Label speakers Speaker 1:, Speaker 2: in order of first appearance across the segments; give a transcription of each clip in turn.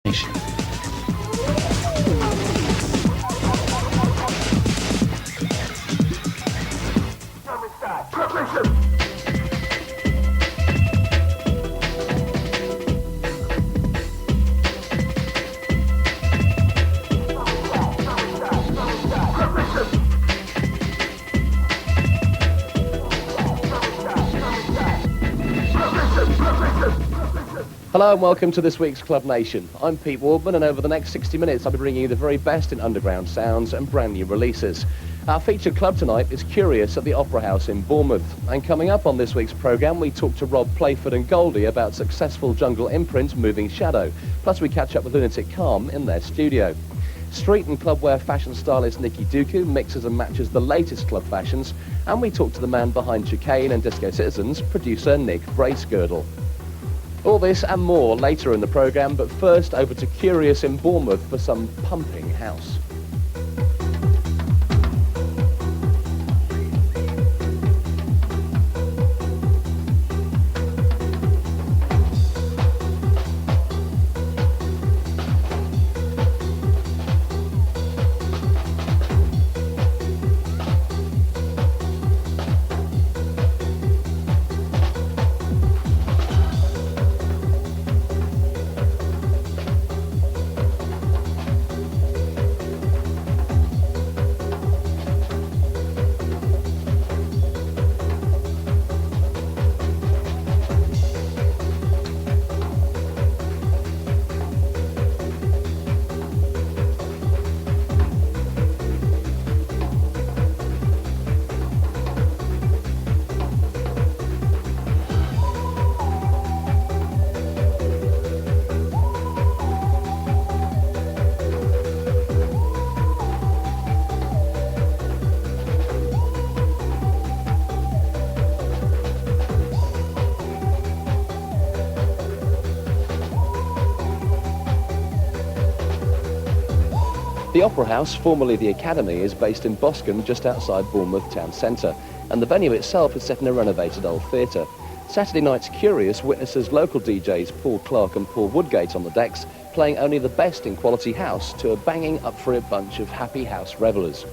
Speaker 1: Nation.
Speaker 2: Hello and welcome to this week's Club Nation. I'm Pete Wardman, and over the next 60 minutes I'll be bringing you the very best in underground sounds and brand new releases. Our featured club tonight is Curious at the Opera House in Bournemouth. And coming up on this week's programme, we talk to Rob Playford and Goldie about successful jungle imprint Moving Shadow. Plus we catch up with Lunatic Calm in their studio. Street and clubwear fashion stylist Nikki Duku mixes and matches the latest club fashions. And we talk to the man behind Chicane and Disco Citizens, producer Nick Bracegirdle. All this and more later in the programme, but first over to Curious in Bournemouth for some pumping house. The Opera House, formerly the Academy, is based in Boscombe, just outside Bournemouth town centre, and the venue itself is set in a renovated old theatre. Saturday night's Curious witnesses local DJs Paul Clark and Paul Woodgate on the decks, playing only the best in quality house to a banging up for it bunch of happy house revellers.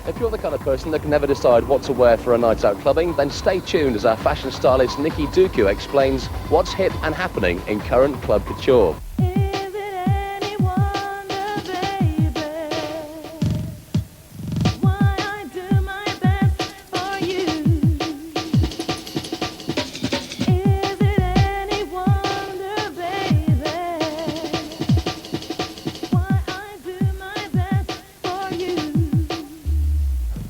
Speaker 2: If you're the kind of person that can never decide what to wear for a night out clubbing, then stay tuned as our fashion stylist Nikki Duku explains what's hip and happening in current club couture.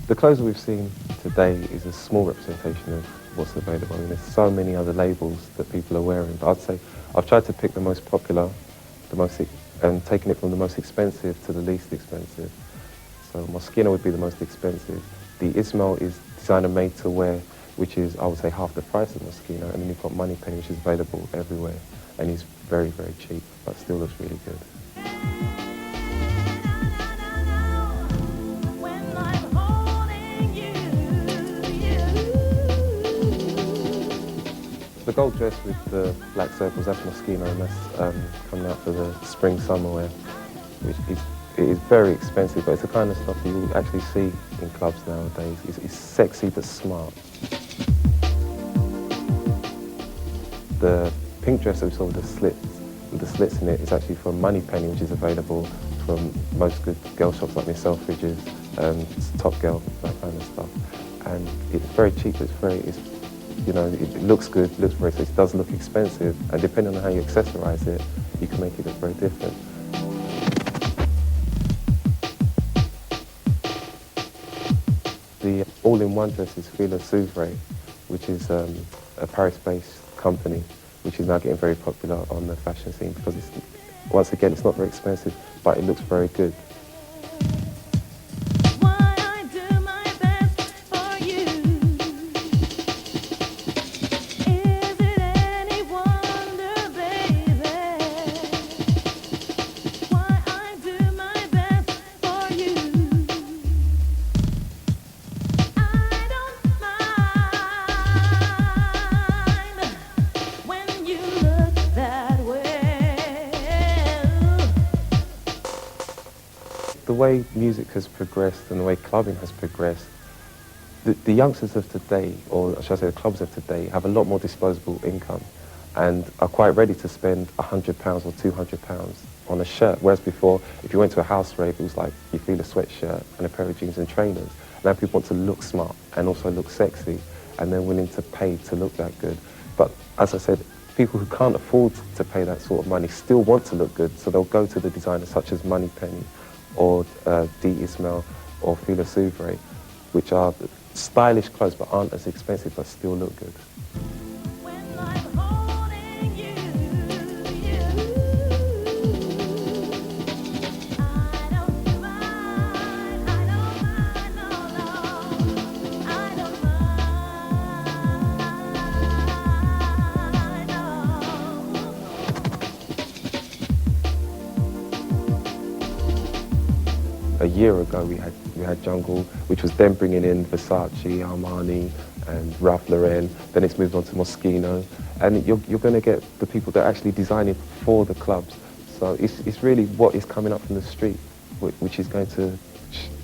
Speaker 3: The clothes that we've seen
Speaker 1: today is a small representation of what's available. I mean, there's so many other labels that people are wearing, but I'd say I've tried to pick the most popular, and taking it from the most expensive to the least expensive. So Moschino would be the most expensive. The Ismail is designer made to wear, which is, I would say, half the price of Moschino, and then you've got Moneypenny, which is available everywhere, and he's very, very cheap, but still looks really good. The gold dress with the black circles, that's Moschino, and that's coming out for the spring summer wear, which it is very expensive, but it's the kind of stuff that you actually see in clubs nowadays. It's sexy but smart. The pink dress that we saw with the slits in it is actually from Moneypenny, which is available from most good girl shops like myself, Selfridges, Top Girl, that kind of stuff. And it's very cheap. You know, it looks good, looks very sexy. It does look expensive, and depending on how you accessorize it, you can make it look very different. The all-in-one dress is Fila Souvray, which is a Paris-based company, which is now getting very popular on the fashion scene because once again, it's not very expensive, but it looks very good. The way music has progressed and the way clubbing has progressed, the youngsters of today, or should I say the clubs of today, have a lot more disposable income and are quite ready to spend £100 or £200 on a shirt. Whereas before, if you went to a house rave, it was like you feel a sweatshirt and a pair of jeans and trainers. Now people want to look smart and also look sexy, and they're willing to pay to look that good. But as I said, people who can't afford to pay that sort of money still want to look good, so they'll go to the designers such as Moneypenny or D. Ismail or Fila Souvray, which are stylish clothes but aren't as expensive but still look good. A year ago we had Jungle, which was then bringing in Versace, Armani and Ralph Lauren. Then it's moved on to Moschino, and you're going to get the people that are actually designing for the clubs. So it's really what is coming up from the street, which is going to,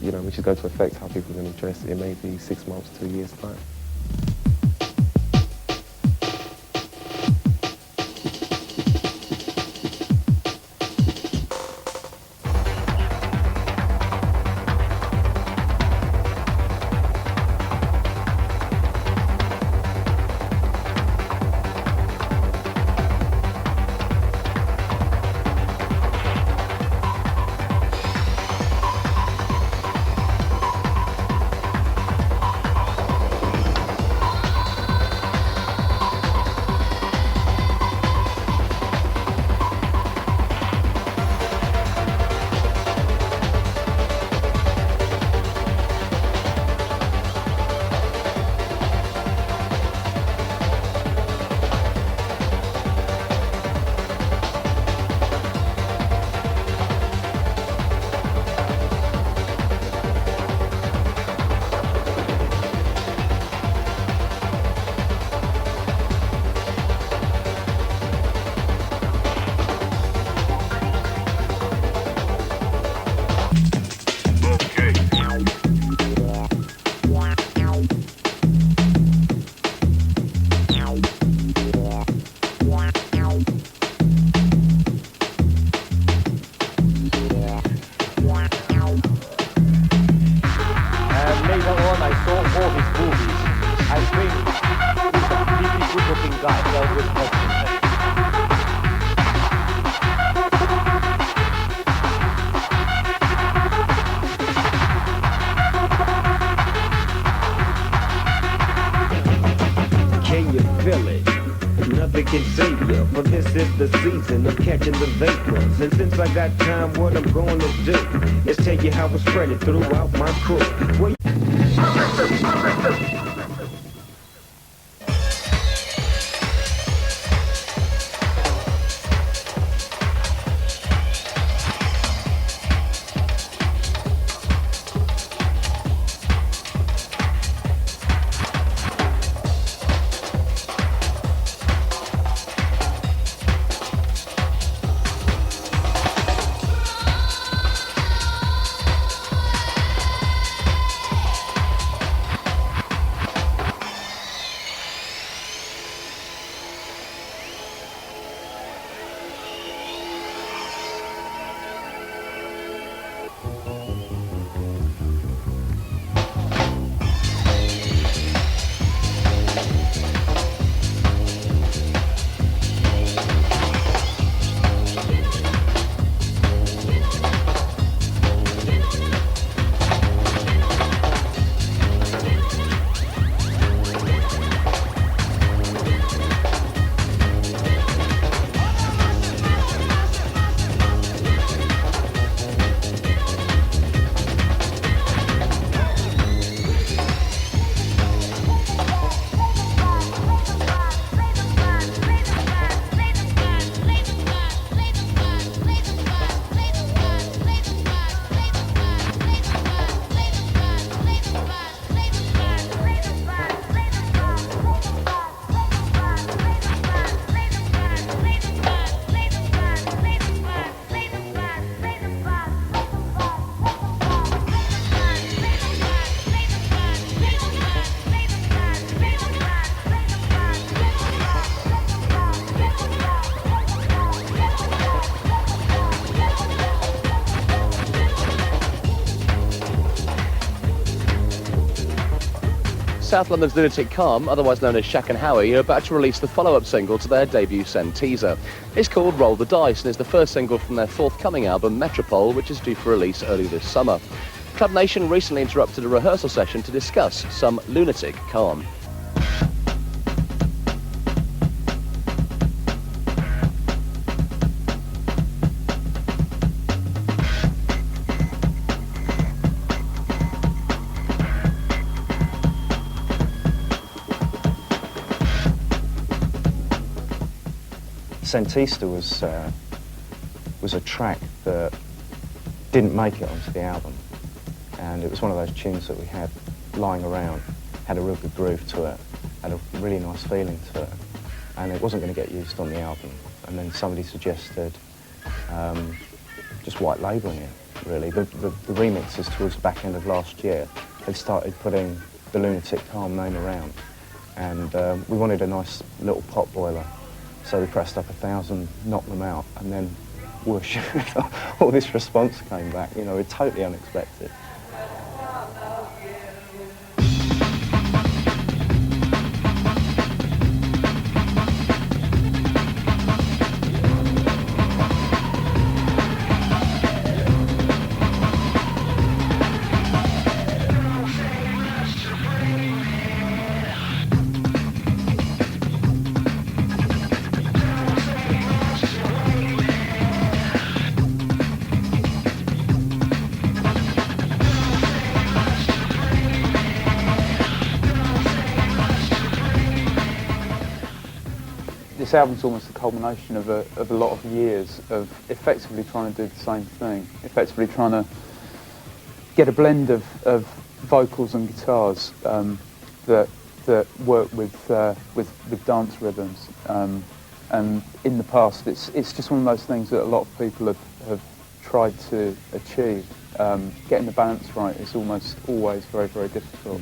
Speaker 1: which is going to affect how people are going to dress in maybe 6 months to a year's time.
Speaker 3: can you feel it? Nothing can save you, for this is the season of catching the vapors. And since I got time, what I'm going to do is tell you how it's spread it throughout my crew. Well,
Speaker 2: South London's Lunatic Calm, otherwise known as Chicane, are about to release the follow-up single to their debut Send teaser. It's called Roll the Dice and is the first single from their forthcoming album Metropole, which is due for release early this summer. Club Nation recently interrupted a rehearsal session to discuss some Lunatic Calm.
Speaker 4: Sentista was a track that didn't make it onto the album, and it was one of those tunes that we had lying around, had a real good groove to it, had a really nice feeling to it, and it wasn't going to get used on the album. And then somebody suggested just white labelling it, really. The remixes towards the back end of last year had started putting the Lunatic Calm name around, and we wanted a nice little pot boiler. So we pressed up 1,000, knocked them out, and then whoosh, all this response came back. You know, it's totally unexpected.
Speaker 5: This album's almost a culmination of a lot of years of effectively trying to do the same thing, effectively trying to get a blend of vocals and guitars that work with dance rhythms. And in the past, it's just one of those things that a lot of people have tried to achieve. Getting the balance right is almost always very, very difficult.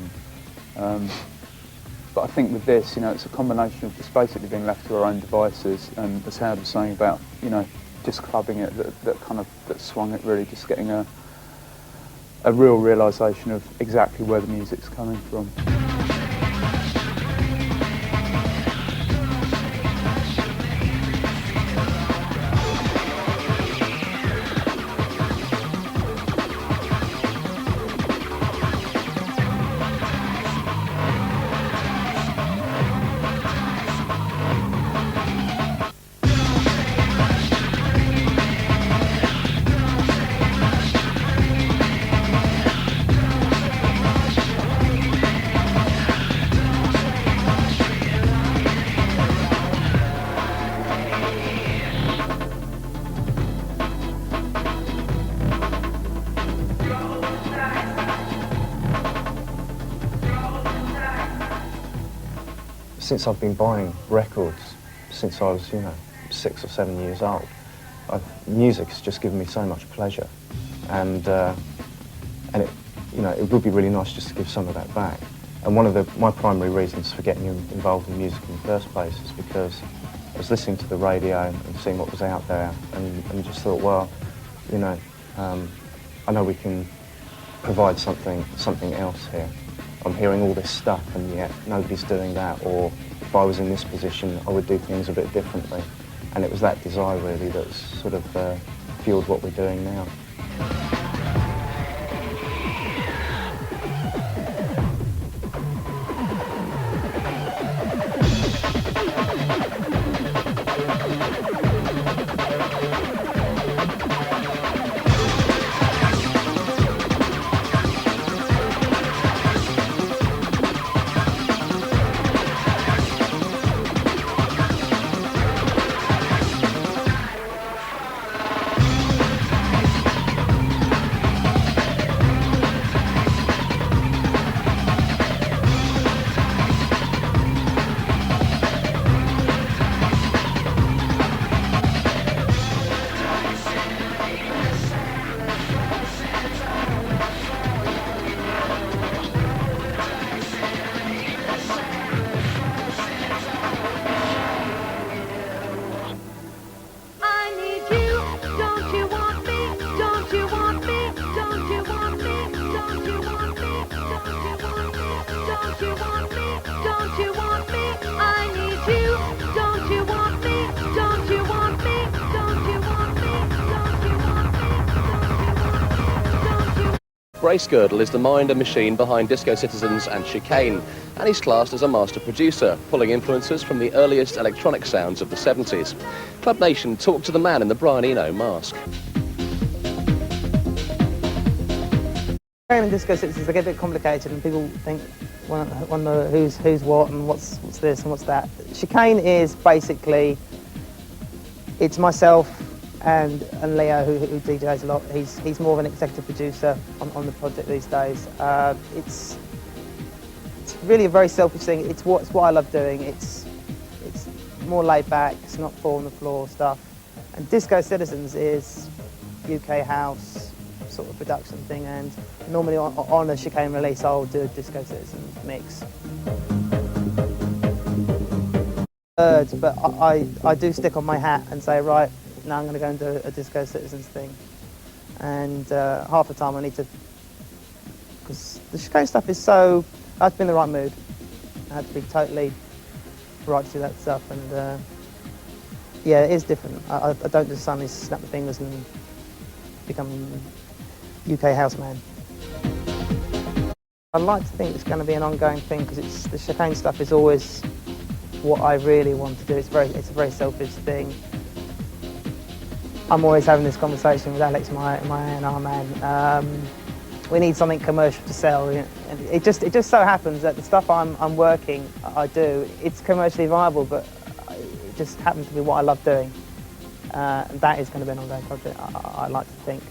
Speaker 5: But I think with this, you know, it's a combination of just basically being left to our own devices, and as Howard was saying about, you know, just clubbing it, that swung it, really just getting a real realisation of exactly where the music's coming from.
Speaker 4: since I've been buying records, since I was, 6 or 7 years old, music has just given me so much pleasure, and it, it would be really nice just to give some of that back. And one of my primary reasons for getting involved in music in the first place is because I was listening to the radio and seeing what was out there, and just thought, well, I know we can provide something else here. I'm hearing all this stuff and yet nobody's doing that, or if I was in this position I would do things a bit differently. And it was that desire really that's sort of fueled what we're doing now.
Speaker 2: Bracegirdle is the mind and machine behind Disco Citizens and Chicane, and he's classed as a master producer, pulling influences from the earliest electronic sounds of the 70s. Club Nation talked to the man in the Brian Eno mask.
Speaker 6: And Disco Citizens, they get a bit complicated and people think, wonder who's what and what's this and what's that. Chicane is basically, it's myself and Leo who DJs a lot. He's more of an executive producer on the project these days. It's really a very selfish thing. It's what I love doing. It's more laid back. It's not four on the floor stuff. And Disco Citizens is UK house sort of production thing. And normally on a Chicane release, I'll do a Disco Citizens mix. But I do stick on my hat and say, right, now I'm going to go and do a Disco Citizens thing. And half the time I need to, because the Chicane stuff is so, I have to be in the right mood. I have to be totally right to do that stuff. And yeah, it is different. I don't just suddenly snap my fingers and become UK house man. I'd like to think it's going to be an ongoing thing because the Chicane stuff is always what I really want to do. It's a very selfish thing. I'm always having this conversation with Alex, my A&R man. We need something commercial to sell. And it just so happens that the stuff I do, it's commercially viable, but it just happens to be what I love doing. And that is going to be an ongoing project, I like to think.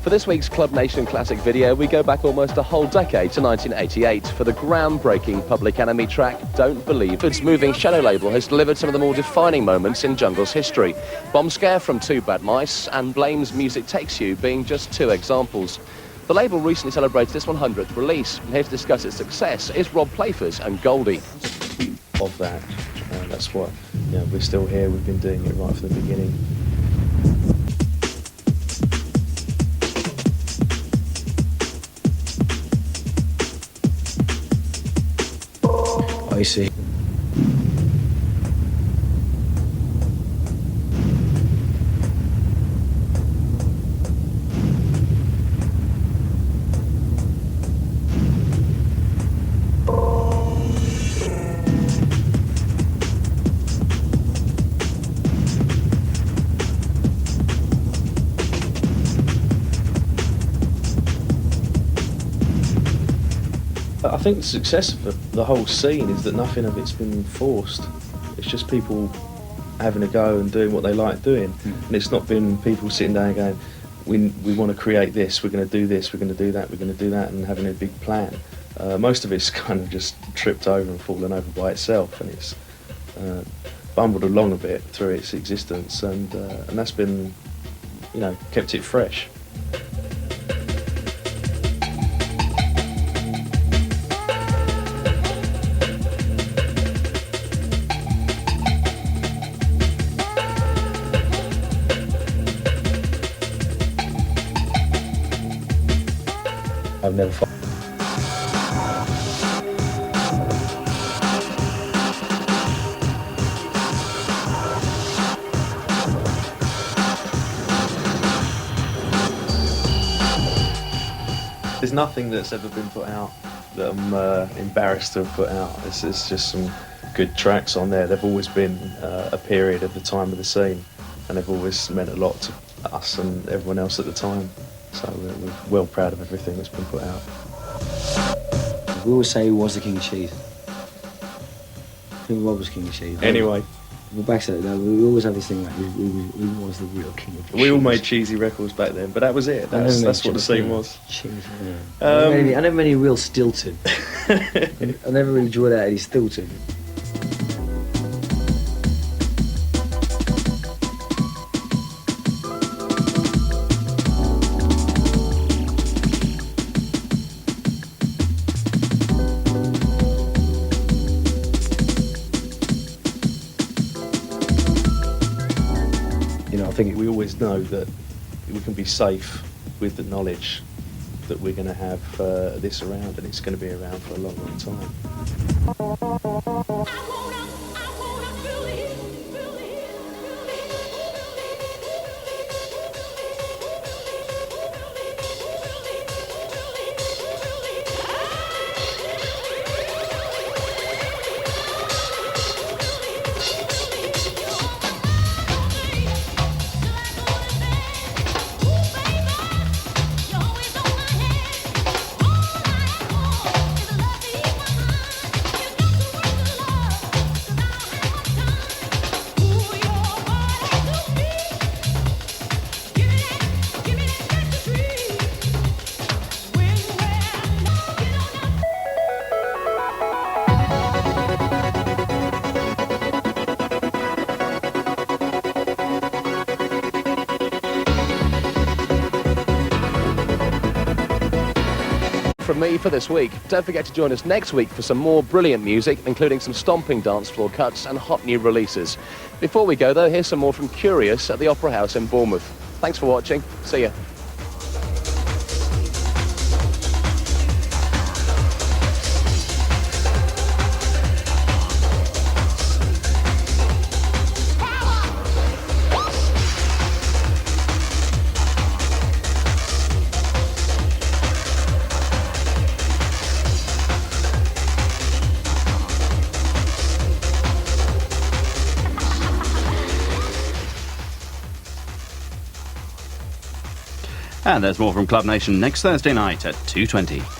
Speaker 2: For this week's Club Nation Classic video, we go back almost a whole decade to 1988 for the groundbreaking Public Enemy track, Don't Believe. Its moving shadow label has delivered some of the more defining moments in Jungle's history. Bomb Scare from Two Bad Mice and Blame's Music Takes You being just two examples. The label recently celebrated its 100th release, and here to discuss its success is Rob Playford and Goldie.
Speaker 7: Of that, that's what, we're still here, we've been doing it right from the beginning. I see. I think the success of the whole scene is that nothing of it's been forced. It's just people having a go and doing what they like doing. And it's not been people sitting down going, we want to create this, we're going to do this, we're going to do that, we're going to do that, and having a big plan. Most of it's kind of just tripped over and fallen over by itself, and it's bumbled along a bit through its existence, and that's been, kept it fresh. I've never fought. There's nothing that's ever been put out that I'm embarrassed to have put out. It's just some good tracks on there. They've always been a period of the time of the scene, and they've always meant a lot to us and everyone else at the time. So we're well proud of everything that's been put out.
Speaker 8: We always say who was the king of cheese. I think Rob was king of cheese.
Speaker 7: Anyway.
Speaker 8: Well, back to that, we always have this thing like who was the real king of cheese.
Speaker 7: We all made cheesy records back then, but that was it. That's what the scene was.
Speaker 8: Cheese, yeah. I never made any real Stilton. I never really enjoyed that Eddie Stilton.
Speaker 7: I think we always know that we can be safe with the knowledge that we're going to have this around, and it's going to be around for a long, long time.
Speaker 2: From me for this week. Don't forget to join us next week for some more brilliant music, including some stomping dance floor cuts and hot new releases. Before we go, though, here's some more from Curious at the Opera House in Bournemouth. Thanks for watching. See ya.
Speaker 9: And there's more from Club Nation next Thursday night at 2:20.